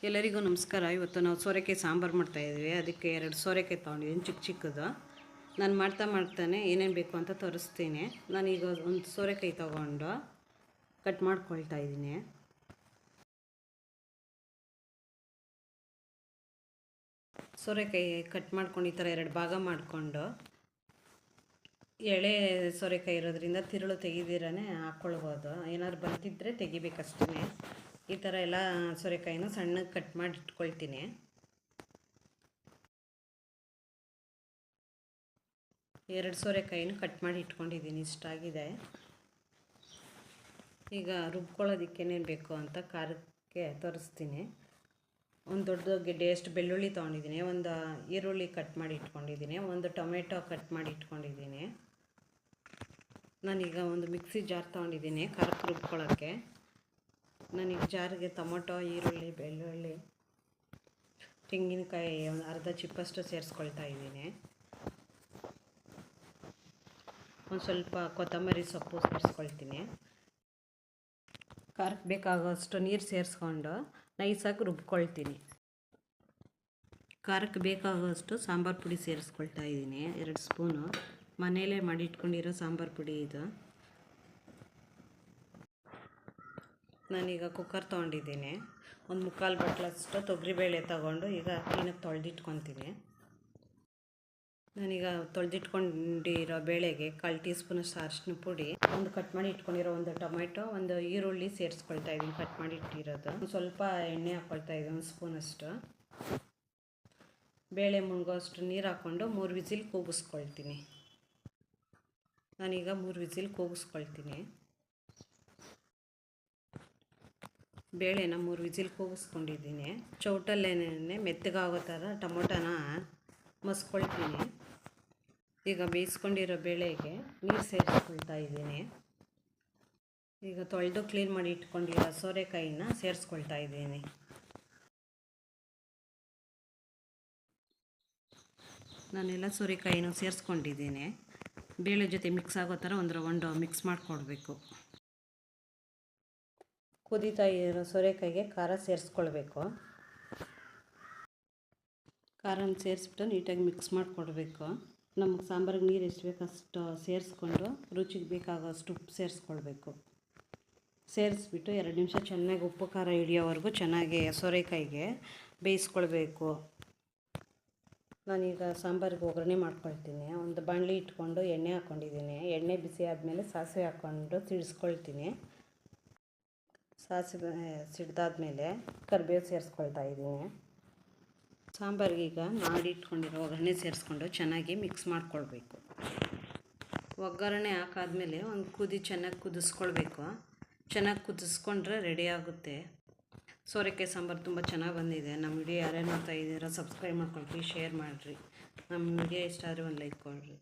ಎಲ್ಲರಿಗೂ ನಮಸ್ಕಾರ. ಇವತ್ತು ನಾವು ಸೋರೆಕಾಯಿ ಸಾಂಬಾರು ಮಾಡ್ತಾಯಿದ್ವಿ. ಅದಕ್ಕೆ 2 ಸೋರೆಕಾಯಿ ತೊಗೊಂಡಿದ್ದೀನಿ, ಚಿಕ್ಕ ಚಿಕ್ಕದು. ನಾನು ಮಾಡ್ತಾನೆ ಏನೇನು ಬೇಕು ಅಂತ ತೋರಿಸ್ತೀನಿ. ನಾನೀಗ ಒಂದು ಸೋರೆಕಾಯಿ ತೊಗೊಂಡು ಕಟ್ ಮಾಡ್ಕೊಳ್ತಾ ಇದ್ದೀನಿ. ಸೋರೆಕಾಯಿ ಕಟ್ ಮಾಡ್ಕೊಂಡು ಈ ಥರ 2 ಭಾಗ ಮಾಡಿಕೊಂಡು, ಎಳೆ ಸೋರೆಕಾಯಿ ಇರೋದ್ರಿಂದ ತಿರುಳು ತೆಗೆದಿರೇ ಹಾಕ್ಕೊಳ್ಬೋದು. ಏನಾದ್ರು ಬಂತಿದ್ದರೆ ತೆಗಿಬೇಕಷ್ಟೇ. ಈ ಥರ ಎಲ್ಲ ಸೋರೆಕಾಯಿನ ಸಣ್ಣಗೆ ಕಟ್ ಮಾಡಿ ಇಟ್ಕೊಳ್ತೀನಿ. ಎರಡು ಸೋರೆಕಾಯಿನ ಕಟ್ ಮಾಡಿ ಇಟ್ಕೊಂಡಿದ್ದೀನಿ. ಇಷ್ಟಾಗಿದೆ. ಈಗ ರುಬ್ಕೊಳ್ಳೋದಕ್ಕೆ ಏನೇನು ಬೇಕು ಅಂತ ಖಾರಕ್ಕೆ ತೋರಿಸ್ತೀನಿ. ಒಂದು ದೊಡ್ಡ ಗೆಡ್ಡೆಯಷ್ಟು ಬೆಳ್ಳುಳ್ಳಿ ತೊಗೊಂಡಿದ್ದೀನಿ, ಒಂದು ಈರುಳ್ಳಿ ಕಟ್ ಮಾಡಿ ಇಟ್ಕೊಂಡಿದ್ದೀನಿ, ಒಂದು ಟೊಮೆಟೊ ಕಟ್ ಮಾಡಿ ಇಟ್ಕೊಂಡಿದ್ದೀನಿ. ನಾನೀಗ ಒಂದು ಮಿಕ್ಸಿ ಜಾರ್ ತೊಗೊಂಡಿದ್ದೀನಿ ಖಾರಕ್ಕೆ ರುಬ್ಕೊಳ್ಳೋಕ್ಕೆ. ನಾನೀಗ ಜಾರಿಗೆ ಟೊಮೊಟೊ, ಈರುಳ್ಳಿ, ಬೆಳ್ಳುಳ್ಳಿ, ತೆಂಗಿನಕಾಯಿ ಒಂದು ಅರ್ಧ ಚಿಪ್ಪಷ್ಟು ಸೇರಿಸ್ಕೊಳ್ತಾ ಇದ್ದೀನಿ. ಒಂದು ಸ್ವಲ್ಪ ಕೊತ್ತಂಬರಿ ಸೊಪ್ಪು ಸೇರಿಸ್ಕೊಳ್ತೀನಿ. ಖಾರಕ್ಕೆ ಬೇಕಾಗೋಷ್ಟು ನೀರು ಸೇರಿಸ್ಕೊಂಡು ನೈಸಾಗಿ ರುಬ್ಕೊಳ್ತೀನಿ. ಖಾರಕ್ಕೆ ಬೇಕಾಗೋಷ್ಟು ಸಾಂಬಾರು ಪುಡಿ ಸೇರಿಸ್ಕೊಳ್ತಾ ಇದ್ದೀನಿ, 2 ಸ್ಪೂನು. ಮನೆಯಲ್ಲೇ ಮಾಡಿ ಇಟ್ಕೊಂಡಿರೋ ಸಾಂಬಾರು ಪುಡಿ ಇದು. ನಾನೀಗ ಕುಕ್ಕರ್ ತೊಗೊಂಡಿದ್ದೀನಿ. ಒಂದು 3/4 ಬಟ್ಲಷ್ಟು ತೊಗರಿಬೇಳೆ ತೊಗೊಂಡು ಈಗ ಕ್ಲೀನಾಗಿ ತೊಳೆದಿಟ್ಕೊತೀನಿ. ನಾನೀಗ ತೊಳೆದಿಟ್ಕೊಂಡಿರೋ ಬೇಳೆಗೆ 1/4 ಟೀ ಸ್ಪೂನಷ್ಟು ಅರಿಶಿನ ಪುಡಿ, ಒಂದು ಕಟ್ ಮಾಡಿ ಇಟ್ಕೊಂಡಿರೋ ಒಂದು ಟೊಮೆಟೊ, ಒಂದು ಈರುಳ್ಳಿ ಸೇರಿಸ್ಕೊಳ್ತಾ ಇದ್ದೀನಿ ಕಟ್ ಮಾಡಿ ಇಟ್ಟಿರೋದು. ಒಂದು ಸ್ವಲ್ಪ ಎಣ್ಣೆ ಹಾಕ್ಕೊಳ್ತಾ ಇದ್ದೀನಿ, 1 ಸ್ಪೂನಷ್ಟು. ಬೇಳೆ ಮುಳುಗೋಷ್ಟು ನೀರು ಹಾಕ್ಕೊಂಡು 3 ವಿಸಿಲ್ ಕೂಗಿಸ್ಕೊಳ್ತೀನಿ. ನಾನೀಗ 3 ವಿಸಿಲ್ ಕೂಗಿಸ್ಕೊಳ್ತೀನಿ. ಬೇಳೆನ 3 ವಿಸಿಲ್ ಕೂಗಿಸ್ಕೊಂಡಿದ್ದೀನಿ. ಚೌಟಲ್ಲೇನೆ ಮೆತ್ತಗಾಗೋ ಥರ ಟೊಮೊಟೊನ ಮಸ್ಕೊಳ್ತೀನಿ. ಈಗ ಬೇಯಿಸ್ಕೊಂಡಿರೋ ಬೇಳೆಗೆ ನೀರು ಸೇರಿಸ್ಕೊಳ್ತಾ ಇದ್ದೀನಿ. ಈಗ ತೊಳೆದು ಕ್ಲೀನ್ ಮಾಡಿ ಇಟ್ಕೊಂಡಿರೋ ಸೋರೆಕಾಯಿನ ಸೇರಿಸ್ಕೊಳ್ತಾ ಇದ್ದೀನಿ. ನಾನೆಲ್ಲ ಸೋರೆಕಾಯಿನೂ ಸೇರಿಸ್ಕೊಂಡಿದ್ದೀನಿ. ಬೇಳೆ ಜೊತೆ ಮಿಕ್ಸ್ ಆಗೋ ಥರ ಒಂದು ರೌಂಡು ಮಿಕ್ಸ್ ಮಾಡಿಕೊಡ್ಬೇಕು. ಕುದೀತಾ ಇರೋ ಸೋರೆಕಾಯಿಗೆ ಖಾರ ಸೇರಿಸ್ಕೊಳ್ಬೇಕು. ಖಾರನ ಸೇರಿಸ್ಬಿಟ್ಟು ನೀಟಾಗಿ ಮಿಕ್ಸ್ ಮಾಡಿಕೊಡ್ಬೇಕು. ನಮಗೆ ಸಾಂಬಾರಿಗೆ ನೀರು ಎಷ್ಟು ಬೇಕು ಅಷ್ಟು ಸೇರಿಸ್ಕೊಂಡು ರುಚಿಗೆ ಬೇಕಾಗೋಷ್ಟು ಉಪ್ಪು ಸೇರಿಸ್ಕೊಳ್ಬೇಕು. ಸೇರಿಸ್ಬಿಟ್ಟು 2 ನಿಮಿಷ ಚೆನ್ನಾಗಿ ಉಪ್ಪು ಖಾರ ಹಿಡಿಯೋವರೆಗೂ ಚೆನ್ನಾಗಿ ಸೋರೆಕಾಯಿಗೆ ಬೇಯಿಸ್ಕೊಳ್ಬೇಕು. ನಾನೀಗ ಸಾಂಬಾರಿಗೆ ಒಗ್ಗರಣೆ ಮಾಡ್ಕೊಳ್ತೀನಿ. ಒಂದು ಬಾಣಲಿ ಇಟ್ಕೊಂಡು ಎಣ್ಣೆ ಹಾಕ್ಕೊಂಡಿದ್ದೀನಿ. ಎಣ್ಣೆ ಬಿಸಿ ಆದಮೇಲೆ ಸಾಸಿವೆ ಹಾಕ್ಕೊಂಡು ಸಿಡಿಸ್ಕೊಳ್ತೀನಿ. ಸಾಸಿವೆ ಸಿಡ್ದಾದ್ಮೇಲೆ ಕರಿಬೇವು ಸೇರಿಸ್ಕೊಳ್ತಾ ಇದ್ದೀನಿ. ಸಾಂಬಾರಿಗೆ ಈಗ ಮಾಡಿ ಇಟ್ಕೊಂಡಿರೋ ಒಗ್ಗರಣೆ ಸೇರಿಸ್ಕೊಂಡು ಚೆನ್ನಾಗಿ ಮಿಕ್ಸ್ ಮಾಡ್ಕೊಳ್ಬೇಕು. ಒಗ್ಗರಣೆ ಹಾಕಾದ್ಮೇಲೆ ಒಂದು ಚೆನ್ನಾಗಿ ಕುದಿಸ್ಕೊಳ್ಬೇಕು. ಚೆನ್ನಾಗಿ ಕುದಿಸ್ಕೊಂಡ್ರೆ ರೆಡಿ ಆಗುತ್ತೆ. ಸೋರೆಕಾಯಿ ಸಾಂಬಾರು ತುಂಬ ಚೆನ್ನಾಗಿ ಬಂದಿದೆ. ನಮ್ಮ ವಿಡಿಯೋ ಯಾರ್ಯಾರು ನೋಡ್ತಾ ಇದ್ದೀರಾ ಸಬ್ಸ್ಕ್ರೈಬ್ ಮಾಡ್ಕೊಳ್ರಿ, ಶೇರ್ ಮಾಡಿರಿ. ನಮ್ಮ ವಿಡಿಯೋ ಇಷ್ಟ ಆದರೆ ಒಂದು ಲೈಕ್ ಕೊಡಿರಿ.